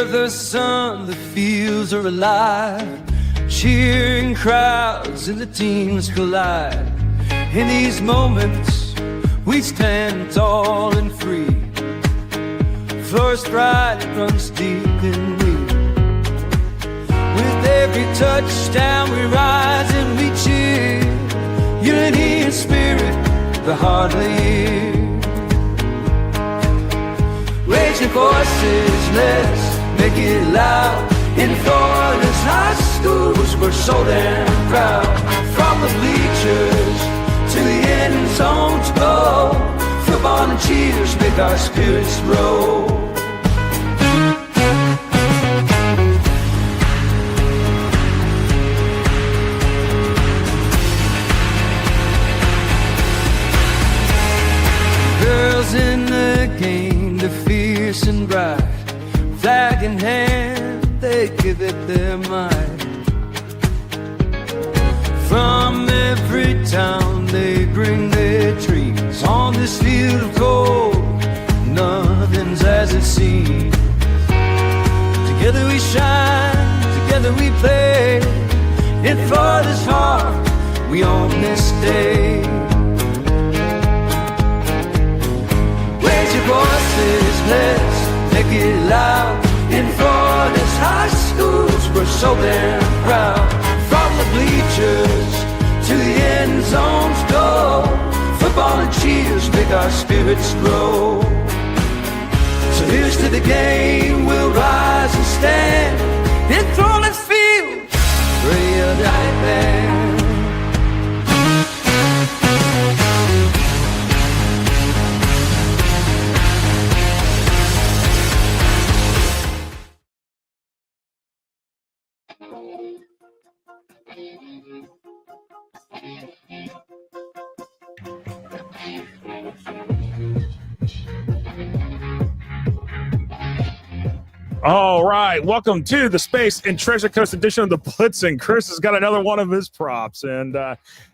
the sun, the fields are alive. Cheering crowds and the teams collide. In these moments, we stand tall and free. First pride runs deep in me. With every touchdown, we rise and we cheer. Unity and spirit, the heart of the year. Raise your voices, let's make it loud. In Florida's high schools, we're so damn proud. From the bleachers to the end zone to go, football and cheers make our spirits grow. Girls in the game, they're fierce and bright. Flag in hand, they give it their might. From every town they bring their dreams. On this field of gold, nothing's as it seems. Together we shine, together we play. In Florida's heart, we own this day. Raise your voices, let's make it loud. In Florida's high schools, we're so damn proud. From the bleachers to the end zones go, football and cheers make our spirits grow. So here's to the game, we'll rise and stand. Enthralled and feel, real night band. All right, welcome to the Space and Treasure Coast edition of the Blitz. And Chris has got another one of his props, and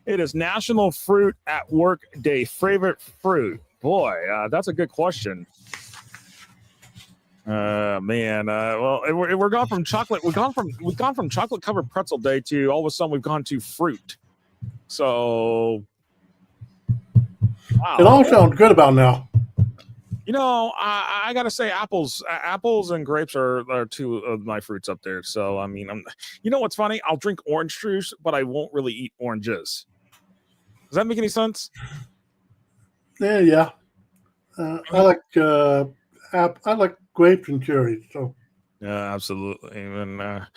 it is National Fruit at Work Day. Favorite fruit? Boy, that's a good question. Man, well, we're gone from chocolate. We've gone from chocolate covered pretzel day to all of a sudden we've gone to fruit. So, wow. It all sounds good about now. You know, I gotta say, apples and grapes are two of my fruits up there. So, I mean, you know what's funny? I'll drink orange juice, but I won't really eat oranges. Does that make any sense? Yeah. I like grapes and cherries. So. Yeah, absolutely. And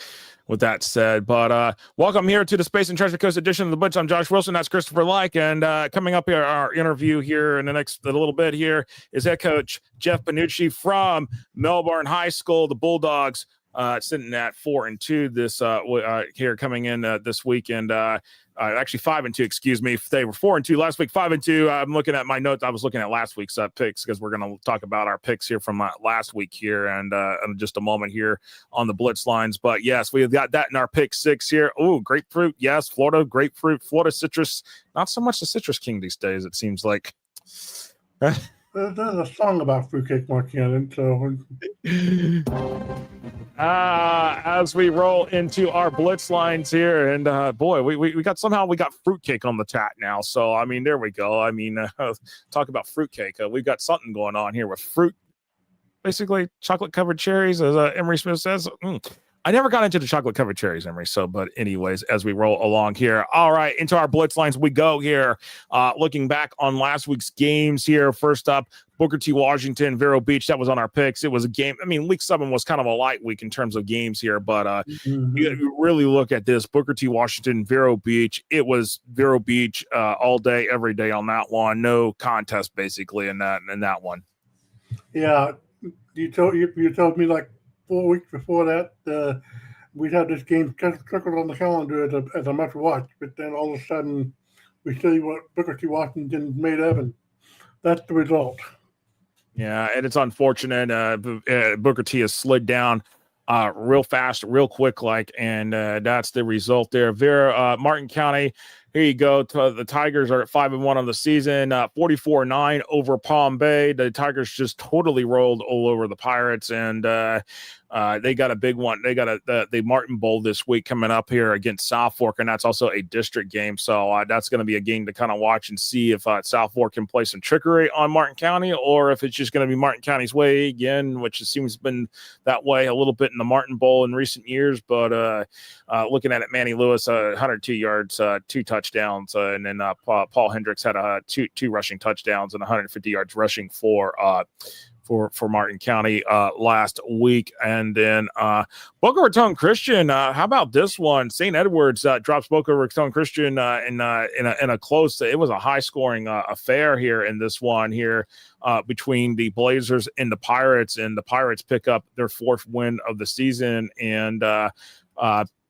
with that said, but welcome here to the Space and Treasure Coast edition of the Blitz. I'm Josh Wilson. That's Christopher Like. And coming up here, our interview here in the next little bit here is head coach Jeff Pannucci from Melbourne High School, the Bulldogs, sitting at 4-2 this here coming in this weekend. Actually 5-2, excuse me. They were 4-2 last week, 5-2. I'm looking at my notes. I was looking at last week's picks because we're going to talk about our picks here from last week here and in just a moment here on the Blitz Lines. But yes, we've got that in our pick 6 here. Oh, grapefruit. Yes, Florida, grapefruit, Florida citrus. Not so much the citrus king these days, it seems like. There's a song about fruitcake marketing, so. As we roll into our Blitz Lines here, and boy, we got fruitcake on the tat now. So I mean, there we go. I mean, talk about fruitcake. We've got something going on here with fruit, basically chocolate covered cherries, as Emery Smith says. I never got into the chocolate covered cherries, Emery. So, but anyways, as we roll along here, all right, into our Blitz Lines we go here. Looking back on last week's games here. First up, Booker T. Washington, Vero Beach. That was on our picks. It was a game. I mean, week 7 was kind of a light week in terms of games here, but you really look at this Booker T. Washington, Vero Beach. It was Vero Beach all day, every day on that one. No contest basically in that one. Yeah, you told me like 4 weeks before that we'd have this game circled on the calendar as a must watch, but then all of a sudden we see what Booker T. Washington made of, and that's the result. Yeah, and it's unfortunate. Booker T has slid down real fast, real quick, and that's the result there. Martin County here you go. The Tigers are at 5-1 on the season, 44-9 over Palm Bay. The Tigers just totally rolled all over the Pirates, and they got a big one. They got the Martin Bowl this week coming up here against South Fork, and that's also a district game. So that's going to be a game to kind of watch and see if South Fork can play some trickery on Martin County, or if it's just going to be Martin County's way again, which it seems been that way a little bit in the Martin Bowl in recent years. But looking at it, Manny Lewis, 102 yards, 2 touchdowns, and then Paul Hendricks had two rushing touchdowns and 150 yards rushing for Martin County last week. And then Boca Raton Christian, how about this one? St. Edwards drops Boca Raton Christian in a close. It was a high scoring affair here in this one here between the Blazers and the Pirates, and the Pirates pick up their 4th win of the season and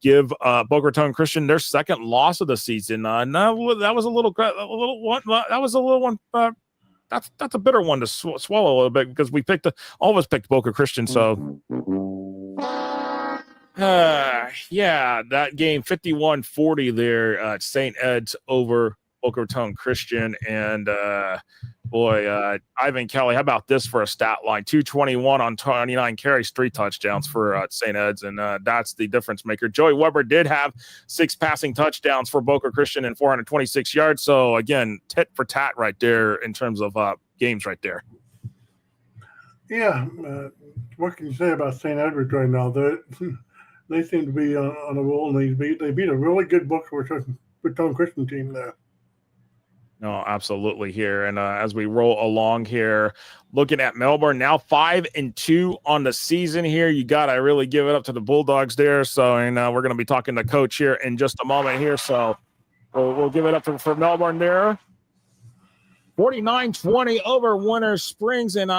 give Boca Raton Christian their 2nd loss of the season. No, that was a little one. That was a little one. That's a bitter one to swallow a little bit, because we all of us picked Boca Christian. So, yeah, that game 51-40 there at St. Ed's over Boca Raton Christian. And Ivan Kelly, how about this for a stat line? 221 on 29 carries, 3 touchdowns for St. Ed's, and that's the difference maker. Joey Weber did have 6 passing touchdowns for Boca Christian and 426 yards. So again, tit for tat right there in terms of games right there. Yeah, what can you say about St. Edwards right now? They seem to be on a roll, and they beat a really good Boca Raton Christian team there. No, absolutely here. And as we roll along here, looking at Melbourne now 5-2 on the season here. You got to really give it up to the Bulldogs there. So, and we're going to be talking to Coach here in just a moment here. So we'll give it up for Melbourne there. 49-20 over Winter Springs. And,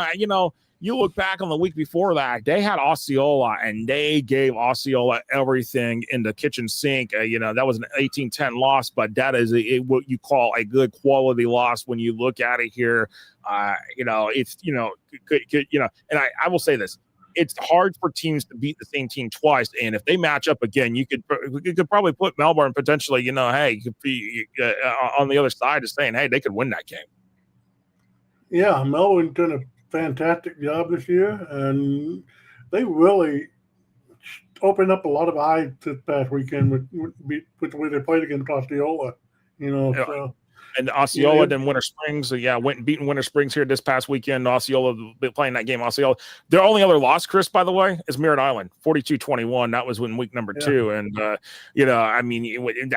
you look back on the week before that, they had Osceola, and they gave Osceola everything in the kitchen sink. That was an 18-10 loss, but that is what you call a good quality loss when you look at it here. It's, and I will say this. It's hard for teams to beat the same team twice, and if they match up again, you could probably put Melbourne potentially, hey, you could be on the other side of saying, hey, they could win that game. Yeah, Melbourne done a fantastic job this year, and they really opened up a lot of eyes this past weekend with the way they played against Osceola. Yeah. So And Osceola, then Winter Springs. Went and beaten Winter Springs here this past weekend. Osceola playing that game. Osceola. Their only other loss, Chris, by the way, is Merritt Island, 42-21. That was in week number 2. And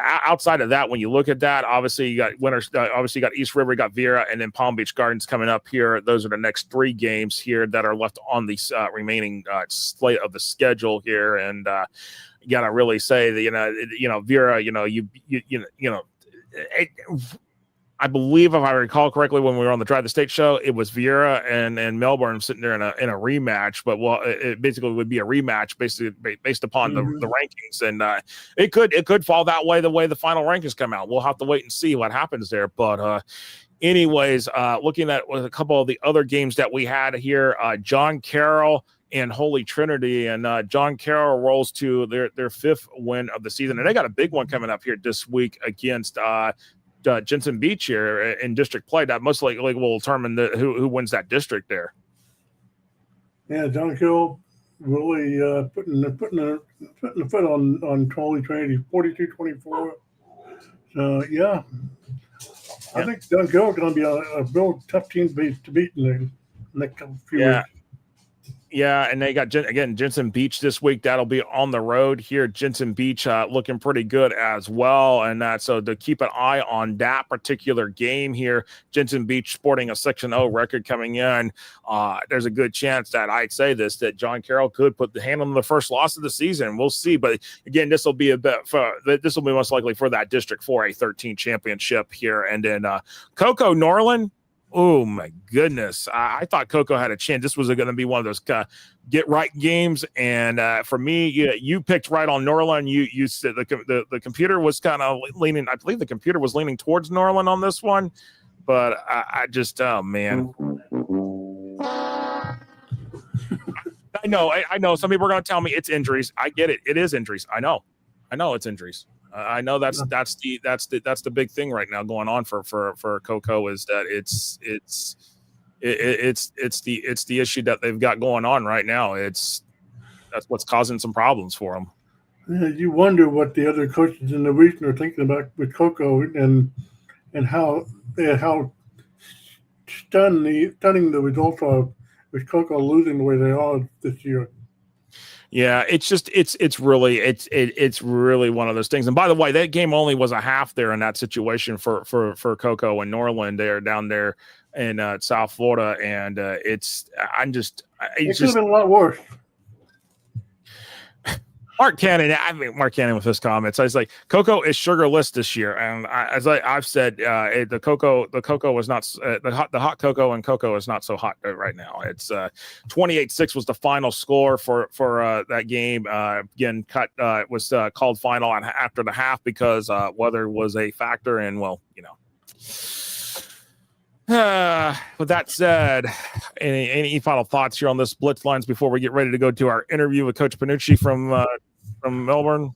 outside of that, when you look at that, obviously you got obviously you got East River, you got Vera, and then Palm Beach Gardens coming up here. Those are the next 3 games here that are left on the remaining slate of the schedule here. And you got to really say that Vera, I believe, if I recall correctly, when we were on the Drive the State show, it was Vera and Melbourne sitting there in a rematch. But it basically would be a rematch based upon the rankings, and it could fall that way. The way the final rankings come out, we'll have to wait and see what happens there. But anyways, looking at a couple of the other games that we had here, John Carroll and Holy Trinity, and John Carroll rolls to their 5th win of the season, and they got a big one coming up here this week against Jensen Beach here in district play. That most likely will determine who wins that district there. Yeah, John Carroll really putting the foot on Holy Trinity, 42-24. So yeah. I think John Carroll is going to be a real tough team to beat in the next few weeks. Yeah, and they got, Jensen Beach this week. That'll be on the road here. Jensen Beach looking pretty good as well. And so to keep an eye on that particular game here, Jensen Beach sporting a 6-0 record coming in. There's a good chance that John Carroll could put the hand on the first loss of the season. We'll see. But again, this will be most likely for that District 4A 13 championship here. And then Cocoa Norland. Oh, my goodness. I thought Coco had a chance. This was going to be one of those get-right games. And for me, you picked right on Norland. You said the computer was kind of leaning. I believe the computer was leaning towards Norland on this one. But I just, oh, man. I know. Some people are going to tell me it's injuries. I get it. It is injuries. I know it's injuries. I know that's the big thing right now going on for Coco, is that it's the issue that they've got going on right now. That's what's causing some problems for them. Yeah, you wonder what the other coaches in the region are thinking about with Coco and how stunning the results are with Coco losing the way they are this year. Yeah, it's really one of those things. And by the way, that game only was a half there in that situation for Coco and Norland. They're down there in South Florida, and it could have been a lot worse. Mark Cannon with his comments. I was like, Coco is sugarless this year, and I've said, the cocoa was not the hot cocoa, and cocoa is not so hot right now. It's 28-6 was the final score for that game. Again, was called final after the half because weather was a factor, and well, you know. With that said, any final thoughts here on this Blitz Lines before we get ready to go to our interview with Coach Pannucci from Melbourne?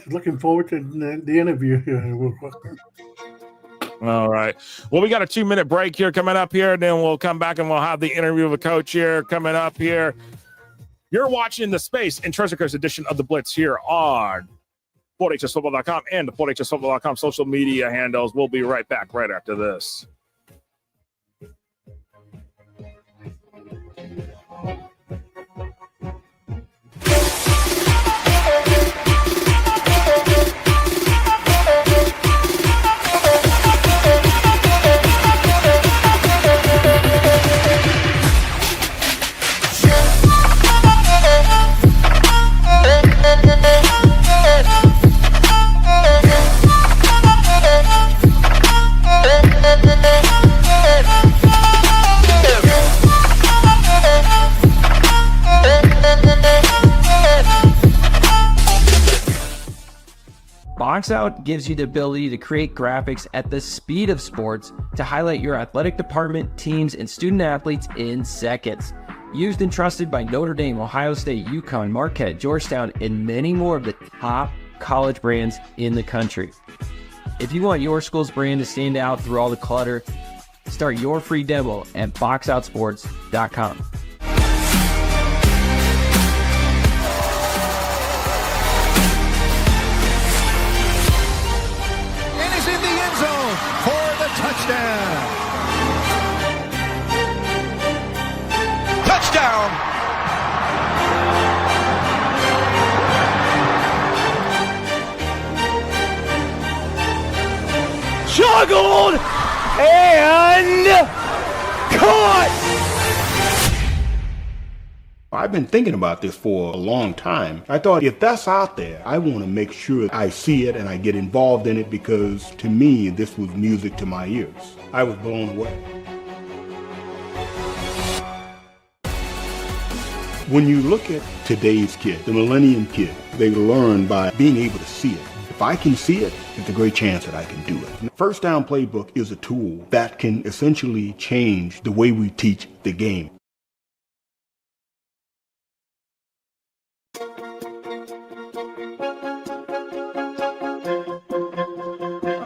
Looking forward to the interview here. All right. Well, we got a 2-minute break here coming up here, and then we'll come back and we'll have the interview with Coach here coming up here. You're watching the Space and Treasure Coast edition of the Blitz here on FortHSFootball.com and the FortHSFootball.com social media handles. We'll be right back right after this. Box Out gives you the ability to create graphics at the speed of sports to highlight your athletic department, teams, and student athletes in seconds. Used and trusted by Notre Dame, Ohio State, UConn, Marquette, Georgetown, and many more of the top college brands in the country. If you want your school's brand to stand out through all the clutter, start your free demo at boxoutsports.com. Touchdown! Touchdown! Juggled and caught! I've been thinking about this for a long time. I thought, if that's out there, I want to make sure I see it and I get involved in it, because to me, this was music to my ears. I was blown away. When you look at today's kid, the millennium kid, they learn by being able to see it. If I can see it, it's a great chance that I can do it. The First Down Playbook is a tool that can essentially change the way we teach the game.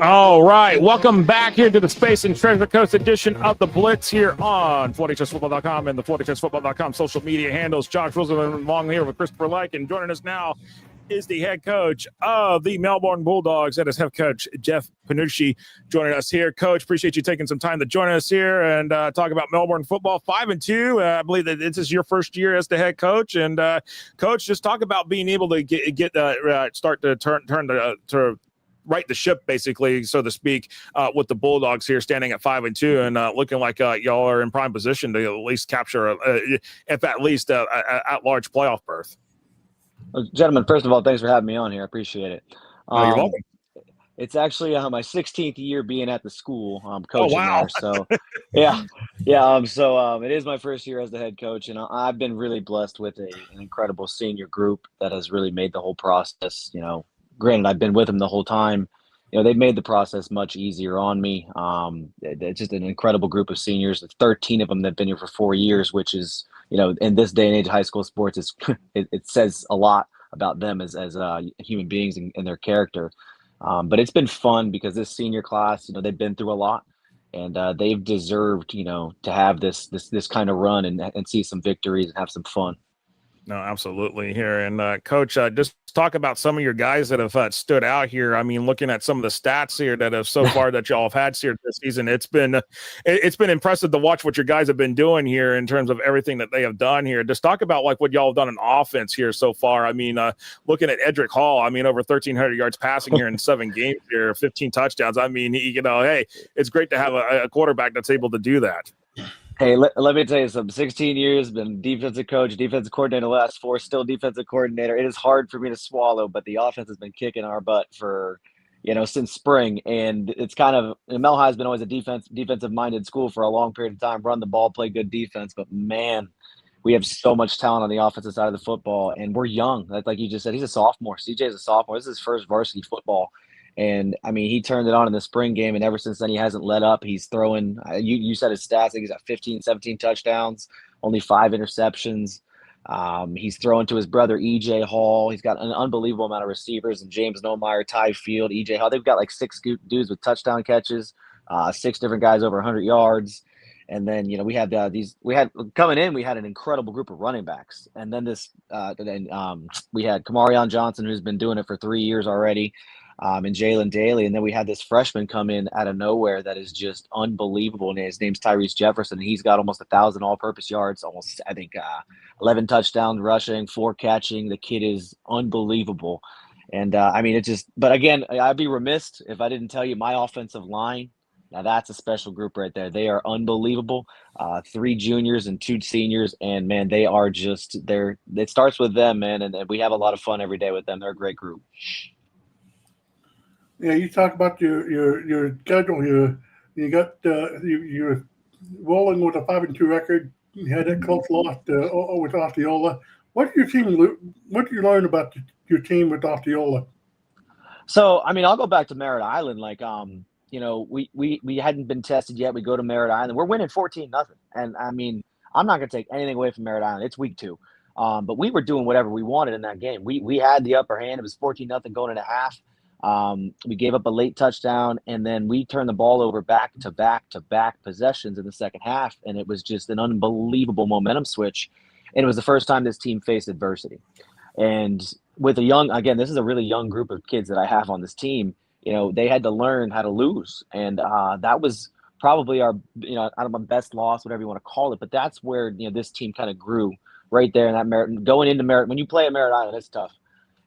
All right, welcome back here to the Space and Treasure Coast edition of the Blitz here on FortHSFootball.com and the FortHSFootball.com social media handles. Josh Rosenberg along here with Christopher Like, and joining us now is the head coach of the Melbourne Bulldogs, and his head coach, Jeff Pannucci, joining us here. Coach, appreciate you taking some time to join us here and talk about Melbourne football. 5-2. I believe that this is your first year as the head coach. And Coach, just talk about being able to start to turn right the ship, basically, so to speak, with the Bulldogs here standing at 5-2 and looking like y'all are in prime position to at least capture, if at least at-large playoff berth. Well, gentlemen, first of all, thanks for having me on here. I appreciate it. You're welcome. It's actually my 16th year being at the school, coaching wow. there. So, yeah. It is my first year as the head coach, and I've been really blessed with an incredible senior group that has really made the whole process, granted, I've been with them the whole time. They've made the process much easier on me. It's just an incredible group of seniors. 13 of them that have been here for 4 years, which is, in this day and age of high school sports, it says a lot about them as human beings and their character. But it's been fun because this senior class, they've been through a lot, and they've deserved, to have this kind of run and see some victories and have some fun. No, absolutely here. And Coach, just talk about some of your guys that have stood out here. I mean, looking at some of the stats here that have so far that y'all have had here this season, it's been impressive to watch what your guys have been doing here in terms of everything that they have done here. Just talk about like what y'all have done in offense here so far. I mean, looking at Edric Hall, I mean, over 1,300 yards passing here in 7 games here, 15 touchdowns. I mean, hey, it's great to have a quarterback that's able to do that. Hey, let me tell you something. 16 years, been defensive coach, defensive coordinator, last 4, still defensive coordinator. It is hard for me to swallow, but the offense has been kicking our butt for, since spring. And it's kind of – Mel High's been always a defensive-minded school for a long period of time, run the ball, play good defense. But, man, we have so much talent on the offensive side of the football, and we're young. Like you just said, he's a sophomore. CJ's a sophomore. This is his first varsity football. And, I mean, he turned it on in the spring game, and ever since then he hasn't let up. He's throwing you said his stats. I think he's got 15, 17 touchdowns, only 5 interceptions. He's throwing to his brother, E.J. Hall. He's got an unbelievable amount of receivers, and James Nomeyer, Ty Field, E.J. Hall. They've got like 6 dudes with touchdown catches, 6 different guys over 100 yards. And then, we had coming in, we had an incredible group of running backs. And then we had Kamarion Johnson, who's been doing it for 3 years already. And Jalen Daly. And then we had this freshman come in out of nowhere that is just unbelievable. And his name's Tyrese Jefferson. And he's got almost 1,000 all-purpose yards, almost, I think, 11 touchdowns rushing, 4 catching. The kid is unbelievable. And, but again, I'd be remiss if I didn't tell you my offensive line. Now, that's a special group right there. They are unbelievable. 3 juniors and 2 seniors. And, man, they are just – it starts with them, man. And we have a lot of fun every day with them. They're a great group. Yeah, you talk about your schedule here. You're rolling with a 5-2 record. You had that close loss with Osceola. What do you learn about your team with Osceola? So, I mean, I'll go back to Merritt Island. Like, we hadn't been tested yet. We go to Merritt Island. We're winning 14-0. And I mean, I'm not going to take anything away from Merritt Island. It's week 2. But we were doing whatever we wanted in that game. We had the upper hand. It was 14-0 going into half. We gave up a late touchdown, and then we turned the ball over back-to-back possessions in the second half, and it was just an unbelievable momentum switch. And it was the first time this team faced adversity. And with this is a really young group of kids that I have on this team. They had to learn how to lose, and that was probably our, out of my best loss, whatever you want to call it. But that's where this team kind of grew right there in that Merritt. Going into Merritt, when you play at Merritt Island, it's tough.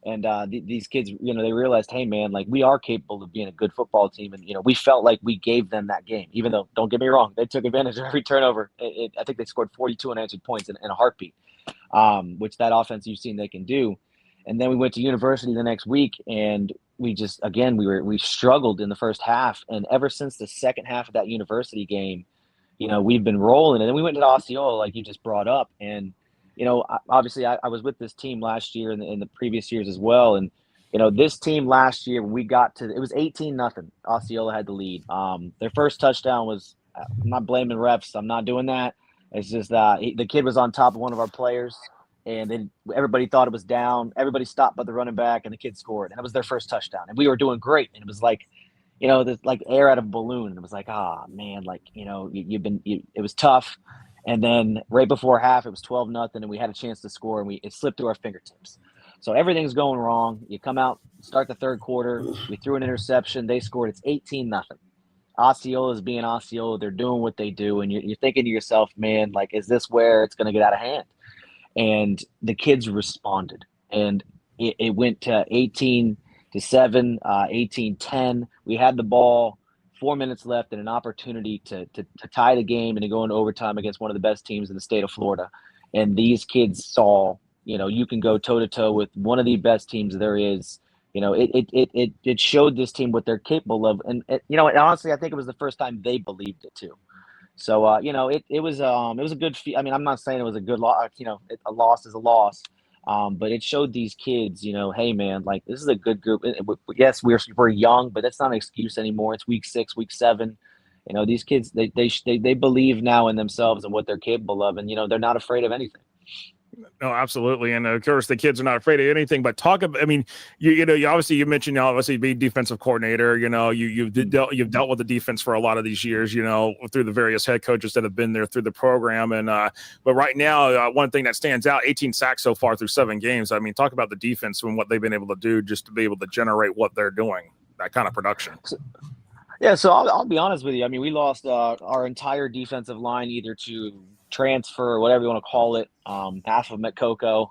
And these kids, they realized, hey, man, like we are capable of being a good football team. And, we felt like we gave them that game, even though, don't get me wrong, they took advantage of every turnover. I think they scored 42 unanswered points in a heartbeat, which that offense you've seen they can do. And then we went to university the next week, and we just, again, we struggled in the first half. And ever since the second half of that university game, we've been rolling. And then we went to Osceola, like you just brought up. And obviously I was with this team last year and in the previous years as well. And, this team last year, we got to – it was 18-0. Osceola had the lead. Their first touchdown was – I'm not blaming refs. I'm not doing that. It's just the kid was on top of one of our players, and then everybody thought it was down. Everybody stopped but the running back, and the kid scored. And it was their first touchdown. And we were doing great. And it was like, this like air out of a balloon. And it was like, man, like, it was tough. And then right before half, it was 12-0, and we had a chance to score, and it slipped through our fingertips. So everything's going wrong. You come out, start the third quarter. We threw an interception. They scored. It's 18-0. Osceola is being Osceola. They're doing what they do, and you're thinking to yourself, man, like, is this where it's going to get out of hand? And the kids responded, and it went to 18-7, 18-10. We had the ball. 4 minutes left and an opportunity to tie the game and to go into overtime against one of the best teams in the state of Florida. And these kids saw, you can go toe-to-toe with one of the best teams there is. It showed this team what they're capable of. And honestly, I think it was the first time they believed it too. So, it was a good – I mean, I'm not saying it was a good loss. A loss is a loss. But it showed these kids, hey, man, like this is a good group. Yes, we're young, but that's not an excuse anymore. It's week 6, week 7. These kids, they believe now in themselves and what they're capable of, and they're not afraid of anything. No, absolutely, and of course the kids are not afraid of anything. But talk about, I mean, you obviously you mentioned obviously being defensive coordinator. You've dealt with the defense for a lot of these years. Through the various head coaches that have been there through the program, and but right now one thing that stands out: 18 sacks so far through 7 games. I mean, talk about the defense and what they've been able to do just to be able to generate what they're doing, that kind of production. Yeah, so I'll be honest with you. I mean, we lost our entire defensive line either to transfer or whatever you want to call it. Half of them at Coco.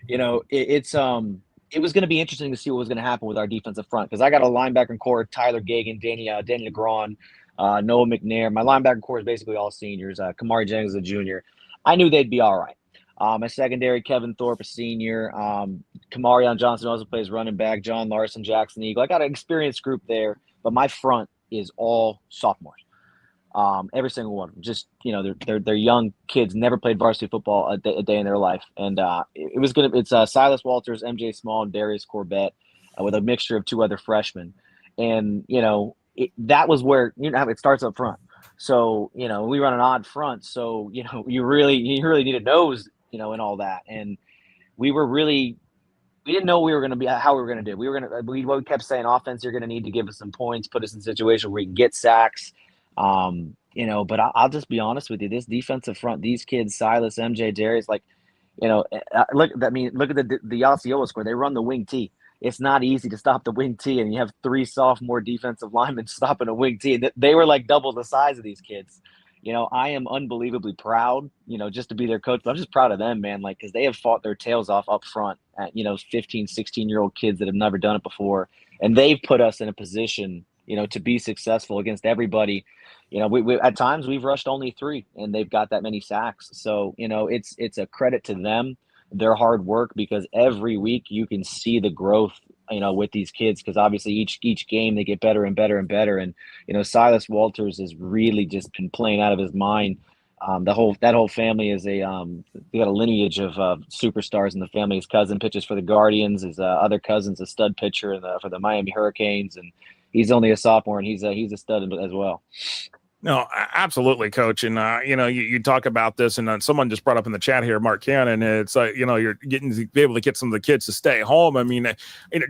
It was going to be interesting to see what was going to happen with our defensive front because I got a linebacker core: Tyler Gagan, Danny Legron, Noah McNair. My linebacker core is basically all seniors. Kamari Jennings is a junior. I knew they'd be all right. My secondary: Kevin Thorpe, a senior. Kamarion Johnson also plays running back. John Larson, Jackson Eagle. I got an experienced group there. But my front is all sophomores, every single one. Just they're young kids, never played varsity football a day in their life, and it's Silas Walters, MJ Small, and Darius Corbett, with a mixture of 2 other freshmen, and that was where it starts up front. So we run an odd front, so you really need a nose, and all that, and we didn't know how we were going to do. We kept saying offense, you're going to need to give us some points, put us in a situation where we can get sacks. But I'll just be honest with you. This defensive front, these kids, Silas, MJ, Darius, look at the Osceola score. They run the wing T. It's not easy to stop the wing T, and you have 3 sophomore defensive linemen stopping a wing T. They were like double the size of these kids. I am unbelievably proud, just to be their coach. But I'm just proud of them, man, because they have fought their tails off up front at, 15, 16-year-old kids that have never done it before. And they've put us in a position, to be successful against everybody. We at times we've rushed only 3, and they've got that many sacks. So, it's a credit to them, their hard work, because every week you can see the growth with these kids, because obviously each game they get better and better and better. And Silas Walters has really just been playing out of his mind. That whole family is they got a lineage of superstars in the family. His cousin pitches for the Guardians. His other cousin's a stud pitcher for the Miami Hurricanes, and he's only a sophomore, and he's a stud as well. No, absolutely, Coach. And, you talk about this, and someone just brought up in the chat here, Mark Cannon, it's like, you're getting to be able to get some of the kids to stay home. I mean,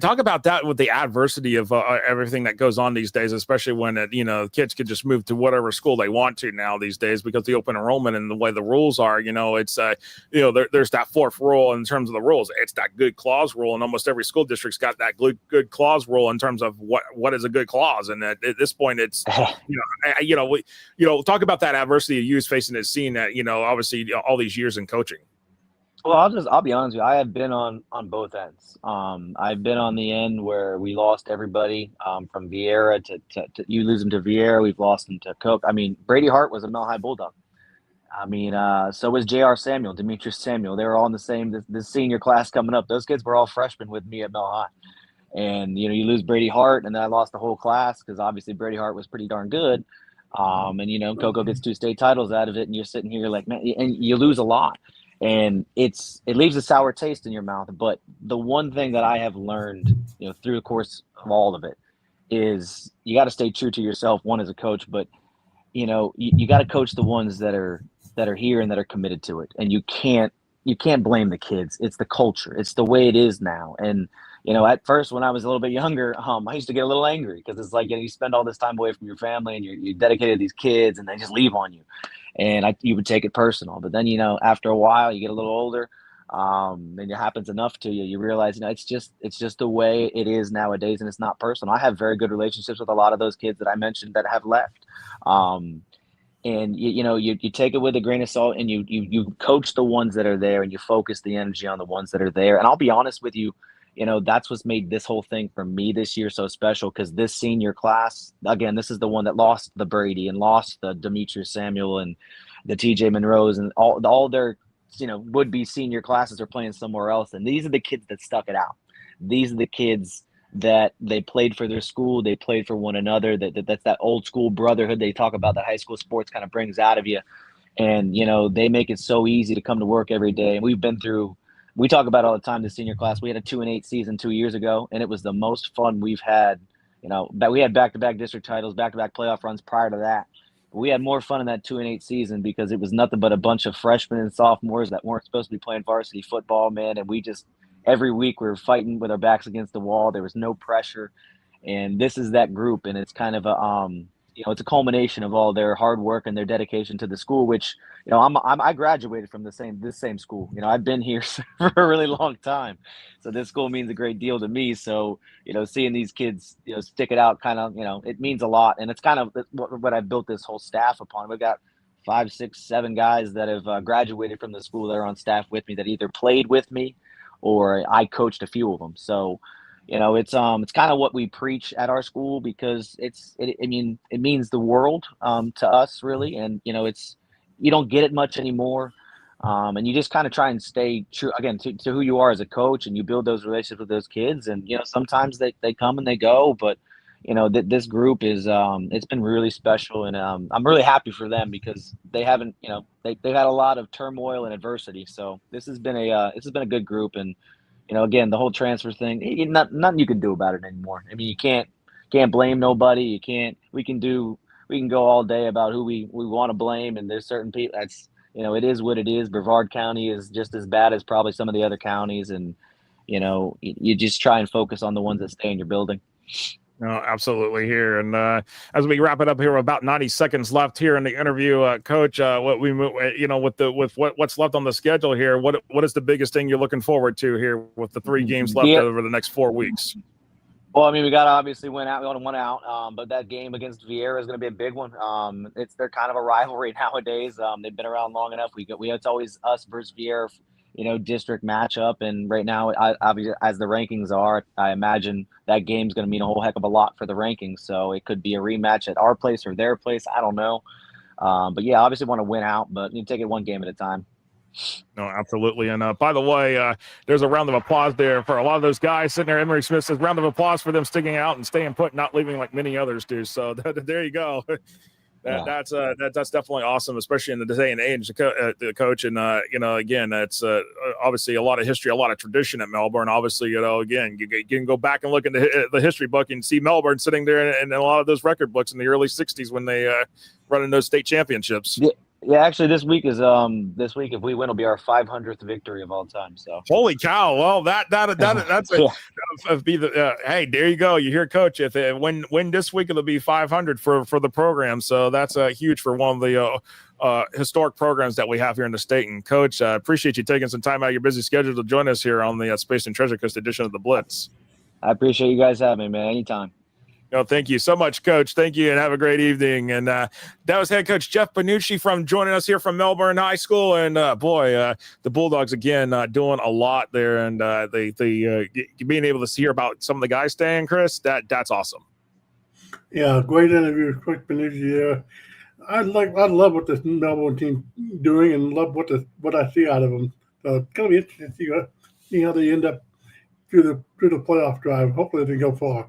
talk about that with the adversity of everything that goes on these days, especially when, kids could just move to whatever school they want to now these days because the open enrollment and the way the rules are, it's, there's that 4th rule in terms of the rules. It's that good clause rule, and almost every school district's got that good clause rule in terms of what is a good clause. And at this point, it's, talk about that adversity you was facing as seeing that, obviously all these years in coaching. Well, I'll be honest with you. I have been on both ends. I've been on the end where we lost everybody from Vieira to you lose them to Vieira. We've lost them to Coke. I mean, Brady Hart was a Mel High Bulldog. I mean, so was J.R. Samuel, Demetrius Samuel. They were all in the same the senior class coming up. Those kids were all freshmen with me at Mel High. And, you lose Brady Hart, and then I lost the whole class because obviously Brady Hart was pretty darn good. And, Coco gets 2 state titles out of it, and you're sitting here like, man, and you lose a lot. And it leaves a sour taste in your mouth. But the one thing that I have learned, through the course of all of it is you got to stay true to yourself, one as a coach, but, you got to coach the ones that are here and that are committed to it. And you can't blame the kids. It's the culture. It's the way it is now. And, at first when I was a little bit younger, I used to get a little angry because it's like, you spend all this time away from your family and you're dedicated to these kids and they just leave on you. And you would take it personal. But then, after a while, you get a little older, and it happens enough to you. You realize, it's just the way it is nowadays, and it's not personal. I have very good relationships with a lot of those kids that I mentioned that have left. And you take it with a grain of salt, and you coach the ones that are there, and you focus the energy on the ones that are there. And I'll be honest with you, that's what's made this whole thing for me this year so special, because this senior class, again, this is the one that lost the Brady and lost the Demetrius Samuel and the TJ Monroes, and all their would-be senior classes are playing somewhere else. And these are the kids that stuck it out. These are the kids that they played for their school, they played for one another. That's that old school brotherhood they talk about that high school sports kind of brings out of you. And they make it so easy to come to work every day. And we talk about all the time, the senior class. We had a 2-8 season 2 years ago, and it was the most fun we've had. That we had back-to-back district titles, back-to-back playoff runs prior to that. we had more fun in that 2-8 season because it was nothing but a bunch of freshmen and sophomores that weren't supposed to be playing varsity football, man. And we just, every week we were fighting with our backs against the wall. There was no pressure. And this is that group. And it's kind of a, it's a culmination of all their hard work and their dedication to the school, which, I graduated from this same school. I've been here for a really long time. So this school means a great deal to me. So, seeing these kids, stick it out kind of, it means a lot. And it's kind of what I built this whole staff upon. We've got 5, 6, 7 guys that have graduated from the school that are on staff with me that either played with me or I coached a few of them. So, it's kind of what we preach at our school because it means the world to us really. And, you don't get it much anymore. And you just kind of try and stay true again to who you are as a coach, and you build those relationships with those kids. And, sometimes they come and they go, but, this group is, it's been really special. And I'm really happy for them because they haven't, they've had a lot of turmoil and adversity. So this has been a good group. And, again, the whole transfer thing, nothing you can do about it anymore. I mean, you can't blame nobody. We can go all day about who we want to blame. And there's certain people that's, it is what it is. Brevard County is just as bad as probably some of the other counties. And, you just try and focus on the ones that stay in your building. No, absolutely here. And as we wrap it up here, with about 90 seconds left here in the interview, Coach, with what's left on the schedule here, what is the biggest thing you're looking forward to here with the 3 games left over the next 4 weeks? Well, I mean, we got to obviously win out. We want to win out, but that game against Vieira is going to be a big one. They're kind of a rivalry nowadays. They've been around long enough. It's always us versus Vieira, district matchup. And right now, obviously, as the rankings are, I imagine that game's going to mean a whole heck of a lot for the rankings. So it could be a rematch at our place or their place. I don't know. But yeah, obviously want to win out, but you take it one game at a time. No, absolutely. And by the way, there's a round of applause there for a lot of those guys sitting there. Emery Smith says round of applause for them sticking out and staying put, not leaving like many others do. So there you go. That's definitely awesome, especially in the day and age, the coach. And, again, it's obviously a lot of history, a lot of tradition at Melbourne. Obviously, again, you can go back and look into the history book and see Melbourne sitting there in a lot of those record books in the early 60s when they running those state championships. Yeah, actually, this week if we win, will be our 500th victory of all time. So holy cow! Well, that'll be the hey, there you go. You hear, Coach. If they win this week, it'll be 500 for the program. So that's huge for one of the historic programs that we have here in the state. And Coach, appreciate you taking some time out of your busy schedule to join us here on the Space and Treasure Coast edition of the Blitz. I appreciate you guys having me, man. Anytime. No, thank you so much, Coach. Thank you, and have a great evening. And that was head coach Jeff Pannucci from joining us here from Melbourne High School. And the Bulldogs again doing a lot there, and they being able to hear about some of the guys staying, Chris. That's awesome. Yeah, great interview with Coach Pannucci. I love what this Melbourne team doing, and love what I see out of them. So it's gonna be interesting to see how they end up through the playoff drive. Hopefully, they go far.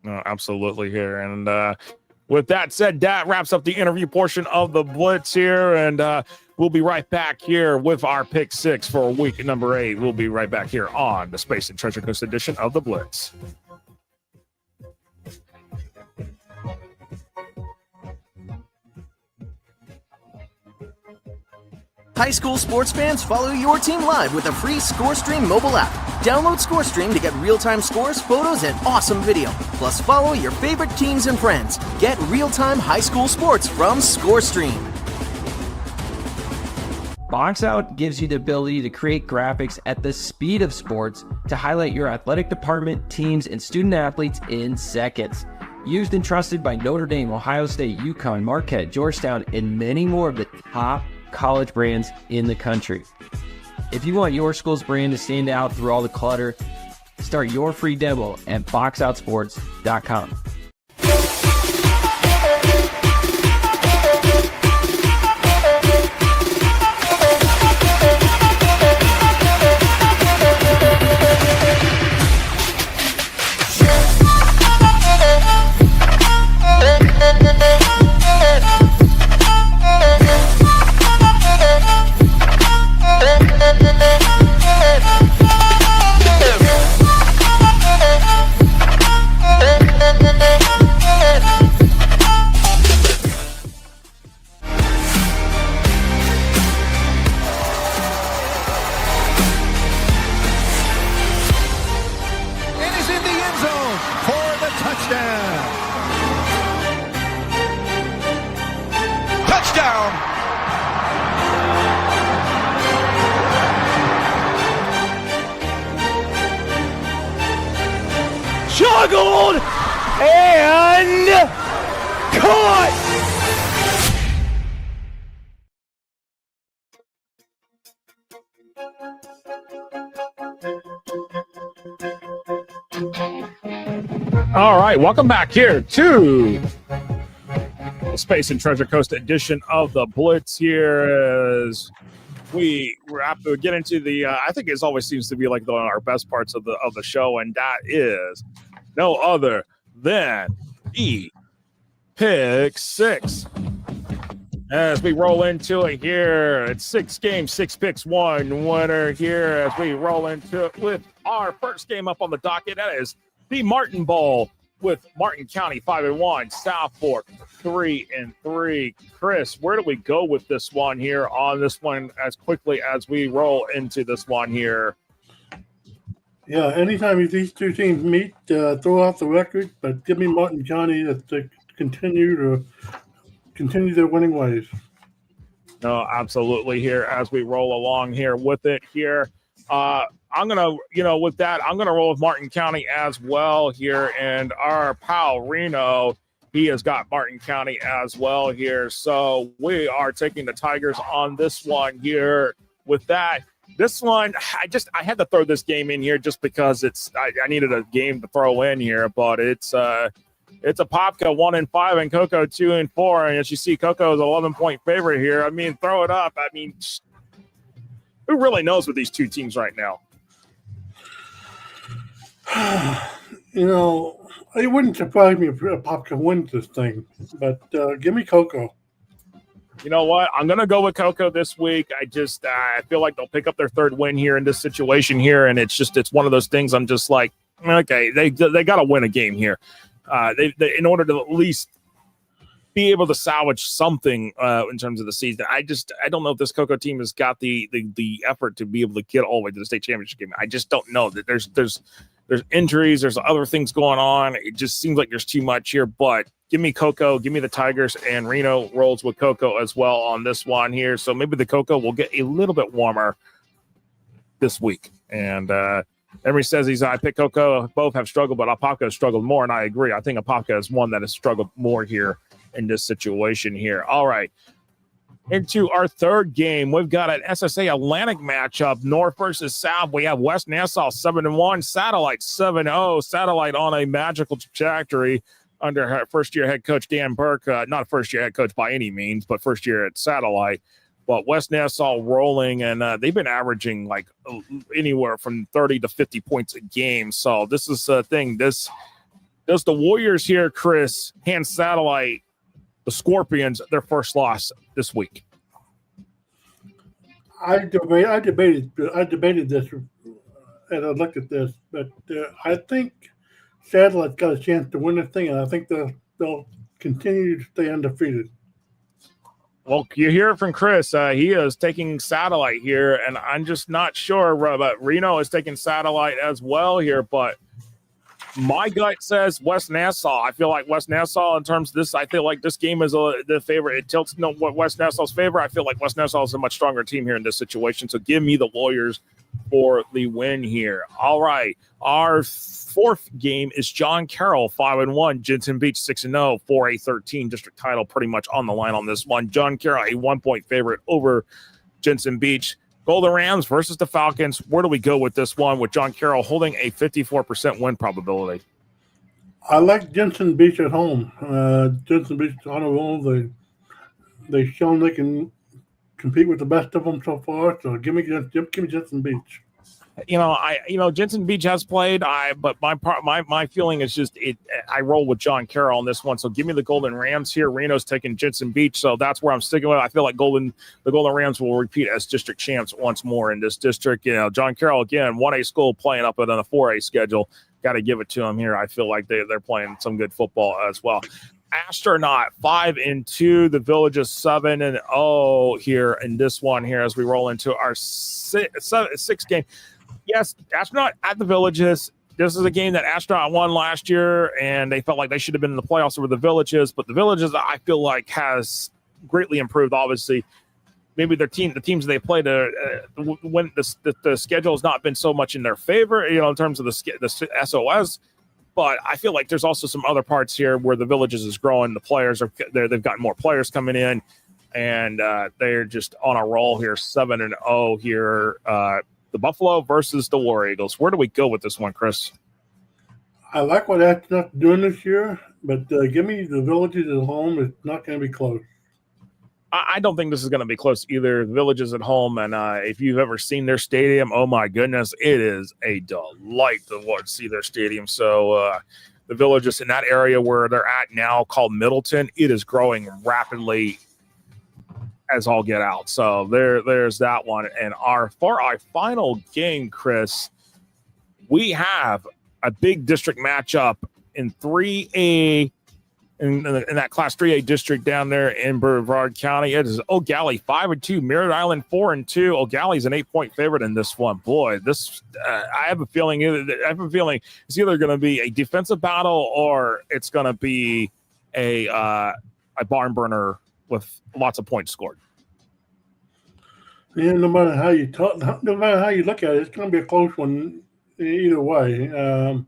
No, absolutely here. And with that said, that wraps up the interview portion of the Blitz here. And we'll be right back here with our pick 6 for week number 8. We'll be right back here on the Space and Treasure Coast edition of the Blitz. High school sports fans, follow your team live with a free ScoreStream mobile app. Download ScoreStream to get real-time scores, photos, and awesome video. Plus, follow your favorite teams and friends. Get real-time high school sports from ScoreStream. Box Out gives you the ability to create graphics at the speed of sports to highlight your athletic department, teams, and student athletes in seconds. Used and trusted by Notre Dame, Ohio State, UConn, Marquette, Georgetown, and many more of the top college brands in the country. If you want your school's brand to stand out through all the clutter, start your free demo at boxoutsports.com. touchdown. Touchdown. Juggled and caught. All right, welcome back here to the Space and Treasure Coast edition of the Blitz here as we wrap to get into the I think it always seems to be like one of our best parts of the show, and that is no other than Pick 6. As we roll into it here, it's 6 games, 6 picks, 1 winner here as we roll into it with our first game up on the docket. That is the Martin Bowl with Martin County 5-1, South Fork 3-3. Chris, where do we go with this one here on this one as quickly as we roll into this one here? Yeah, anytime these two teams meet, throw out the record, but give me Martin County to continue their winning ways. No, absolutely here as we roll along here with it here. I'm going to, with that, I'm going to roll with Martin County as well here. And our pal Reno, he has got Martin County as well here. So we are taking the Tigers on this one here. With that, this one, I had to throw this game in here just because I needed a game to throw in here, but it's a Popka 1-5 and Cocoa 2-4. And as you see, Cocoa is 11-point favorite here. I mean, throw it up. I mean, who really knows with these two teams right now? It wouldn't surprise me if Popka wins this thing, but give me Cocoa. You know what? I'm going to go with Cocoa this week. I feel like they'll pick up their third win here in this situation here, and it's one of those things I'm just like, okay, they got to win a game here. They in order to at least be able to salvage something in terms of the season. I don't know if this Cocoa team has got the effort to be able to get all the way to the state championship game. I just don't know that there's injuries, there's other things going on. It just seems like there's too much here, but give me Cocoa, give me the Tigers, and Reno rolls with Cocoa as well on this one here. So maybe the Cocoa will get a little bit warmer this week. And Emery says I picked Cocoa. Both have struggled, but Apopka has struggled more, and I agree. I think Apopka is one that has struggled more here in this situation here. All right. Into our third game, we've got an SSA Atlantic matchup, North versus South. We have West Nassau 7-1, Satellite 7-0. Satellite on a magical trajectory under her first-year head coach Dan Burke. Not a first-year head coach by any means, but first year at Satellite. But West Nassau rolling, and they've been averaging like anywhere from 30 to 50 points a game. So this is a thing. Does the Warriors here, Chris, hand Satellite the Scorpions their first loss this week? I debated this as I looked at this, but I think Satellite's got a chance to win this thing, and I think they'll continue to stay undefeated. Well, you hear it from Chris. He is taking Satellite here, and I'm just not sure. But Reno is taking Satellite as well here, but my gut says West Nassau. I feel like West Nassau in terms of this. I feel like this game is the favorite. It tilts West Nassau's favor. I feel like West Nassau is a much stronger team here in this situation. So give me the Warriors for the win here. All right. Our fourth game is John Carroll 5-1, Jensen Beach 6-0 for a 13 district title pretty much on the line on this one. John Carroll, a 1-point favorite over Jensen Beach. Golden Rams versus the Falcons. Where do we go with this one with John Carroll holding a 54% win probability? I like Jensen Beach at home. Jensen Beach on a roll. They've shown they can compete with the best of them so far. So give me Jensen Beach. Jensen Beach has played. But my feeling is just I roll with John Carroll on this one. So give me the Golden Rams here. Reno's taking Jensen Beach, so that's where I'm sticking with. I feel like the Golden Rams will repeat as district champs once more in this district. John Carroll again, 1A school playing up on a 4A schedule. Got to give it to them here. I feel like they're playing some good football as well. Astronaut 5-2, the Villages 7-0 here in this one here as we roll into our sixth game. Yes, Astronaut at the Villages. this is a game that Astronaut won last year, and they felt like they should have been in the playoffs over the Villages. But the Villages, I feel like, has greatly improved. Obviously, maybe the teams they played when the schedule has not been so much in their favor, in terms of the SOS. But I feel like there's also some other parts here where the Villages is growing. The players are there; they've gotten more players coming in, and they're just on a roll here, 7-0 here. The Buffalo versus the War Eagles. Where do we go with this one, Chris? I like what Astronaut's doing this year, but give me the Villages at home. It's not going to be close. I don't think this is going to be close either. The Villages at home, and if you've ever seen their stadium, oh my goodness, it is a delight to see their stadium. So the Villages in that area where they're at now, called Middleton, it is growing rapidly as all get out. So there's that one. And for our final game, Chris, we have a big district matchup in 3A. In that Class 3A district down there in Brevard County. It is O'Galley 5-2, Merritt Island 4-2. O'Galley's an 8-point favorite in this one. Boy, this I have a feeling it's either going to be a defensive battle or it's going to be a barn burner with lots of points scored. Yeah, no matter how you look at it, it's going to be a close one either way.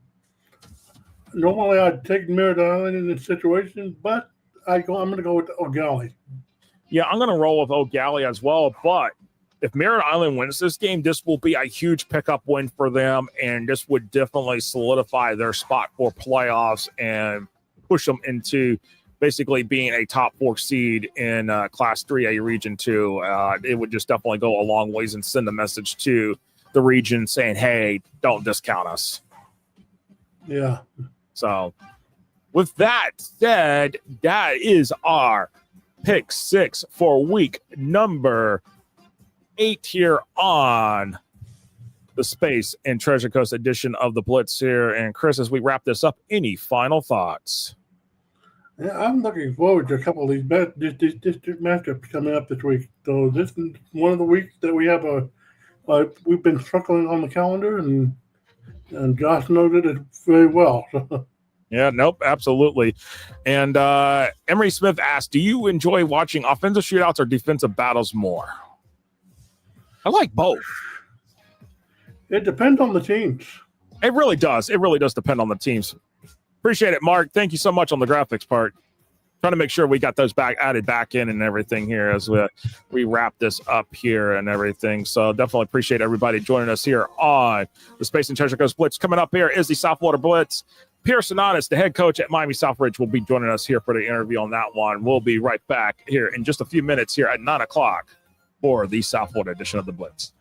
Normally, I'd take Merritt Island in this situation, but I'm going to go with O'Galley. Yeah, I'm going to roll with O'Galley as well. But if Merritt Island wins this game, this will be a huge pickup win for them, and this would definitely solidify their spot for playoffs and push them into basically being a top 4 seed in Class 3A Region 2. It would just definitely go a long ways and send a message to the region saying, hey, don't discount us. Yeah. So with that said, that is our pick 6 for week number 8 here on the Space and Treasure Coast edition of the Blitz here. And Chris, as we wrap this up, any final thoughts? Yeah, I'm looking forward to a couple of these district matchups coming up this week. So this is one of the weeks that we have we've been struggling on the calendar, and Josh noted it very well. Yeah, nope, absolutely. And Emery Smith asked, do you enjoy watching offensive shootouts or defensive battles more? I like both. It depends on the teams. It really does. It really does depend on the teams. Appreciate it, Mark. Thank you so much on the graphics part. Trying to make sure we got those added back in and everything here as we wrap this up here and everything. So definitely appreciate everybody joining us here on the Space and Treasure Coast Blitz. Coming up here is the South Florida Blitz. Pierce Sonatis, the head coach at Miami Southridge, will be joining us here for the interview on that one. We'll be right back here in just a few minutes here at 9 o'clock for the South Florida edition of the Blitz.